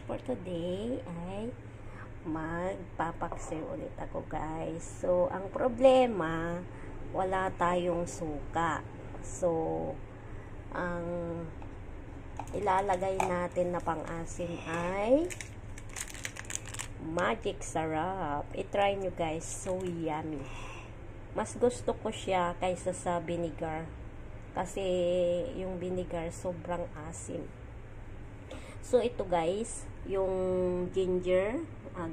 For today ay magpapaksiw ulit ako, guys. So ang problema, wala tayong suka. So ang ilalagay natin na pang-asim ay magic sarap. I-try nyo, guys. So yummy. Mas gusto ko siya kaysa sa vinegar, kasi yung vinegar sobrang asim. So, ito, guys, yung ginger,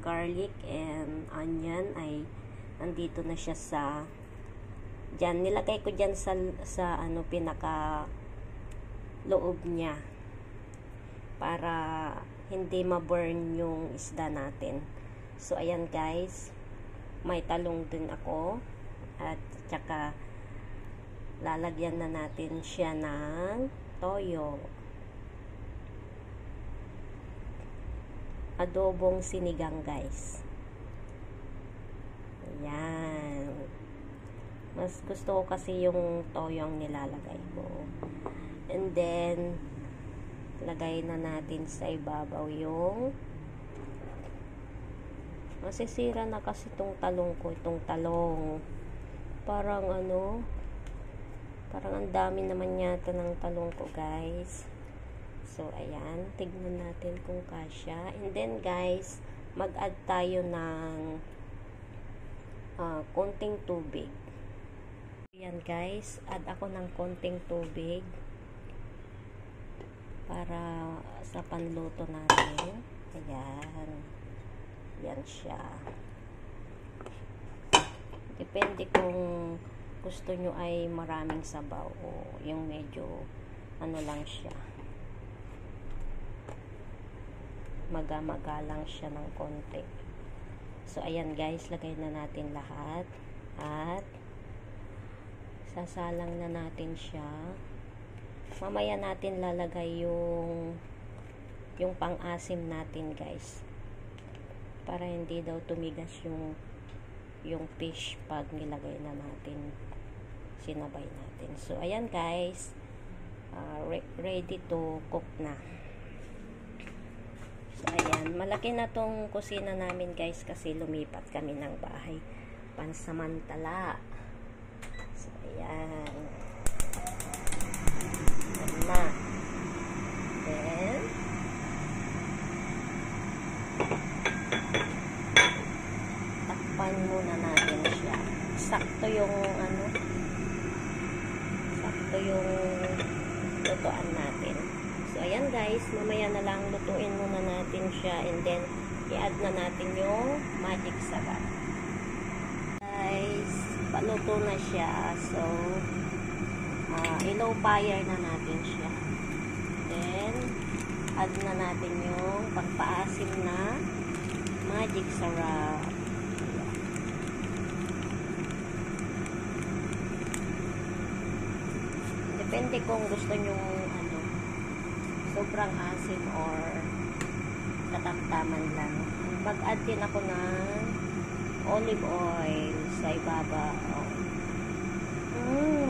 garlic, and onion ay nandito na siya sa dyan. Nilagay ko dyan sa ano, pinaka loob niya para hindi ma-burn yung isda natin. So, ayan, guys, may talong din ako at saka lalagyan na natin siya ng toyo. Adobong sinigang, guys. Ayan. Mas gusto ko kasi yung toyong nilalagay ko. And then, lagay na natin sa ibabaw yung masisira na kasi itong talong ko. Itong talong. Parang ano, parang ang dami naman yata ng talong ko, guys. So, ayan. Tignan natin kung kasya. And then, guys, mag-add tayo ng konting tubig. Ayan, guys. Add ako ng konting tubig para sa panluto natin. Ayan. Ayan siya. Depende kung gusto nyo ay maraming sabaw o yung medyo ano lang siya. Maga-maga lang siya ng konti. So, ayan, guys, lagay na natin lahat at sasalang na natin siya. Mamaya natin lalagay yung pang-asim natin, guys, para hindi daw tumigas yung fish pag nilagay na natin, sinabay natin. So, ayan, guys, ready to cook na. So, ayan. Malaki na tong kusina namin, guys, kasi lumipat kami ng bahay pansamantala. So, ayan. Ayan na. Then, takpan muna natin siya. Sakto yung ano, sakto yung lutuan natin. So, ayan, guys, mamaya na lang lutuin muna natin siya and then i-add na natin yung magic sarap. Guys, paluto na siya. So, i-low fire na natin siya. Then, add na natin yung pagpaasim na magic sarap. Depende kung gusto nyo sobrang asim or katamtaman lang. Mag-add din ako ng olive oil sa ibabaw.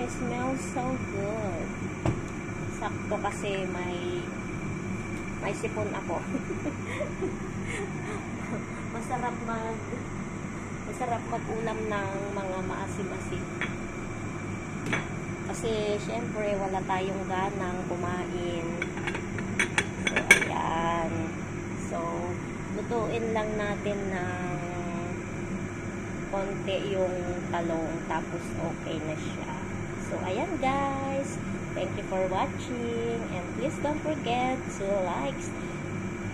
It smells so good. Sakto kasi may sipon ako. masarap mag-ulam ng mga maasim-asim. Kasi syempre wala tayong ganang kumain. So, lutuin lang natin ng konti yung talong tapos okay na siya. So, ayan, guys. Thank you for watching and please don't forget to like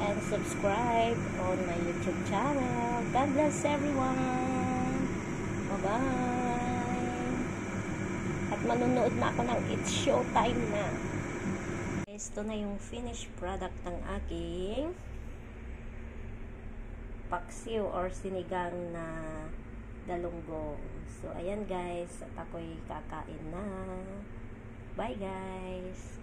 and subscribe on my YouTube channel. God bless everyone. Bye-bye. At manunood na ako ng It's Showtime na. Ito na yung finished product ng aking paksiw or sinigang na dalunggong. So, ayan, guys. At ako'y kakain na. Bye, guys.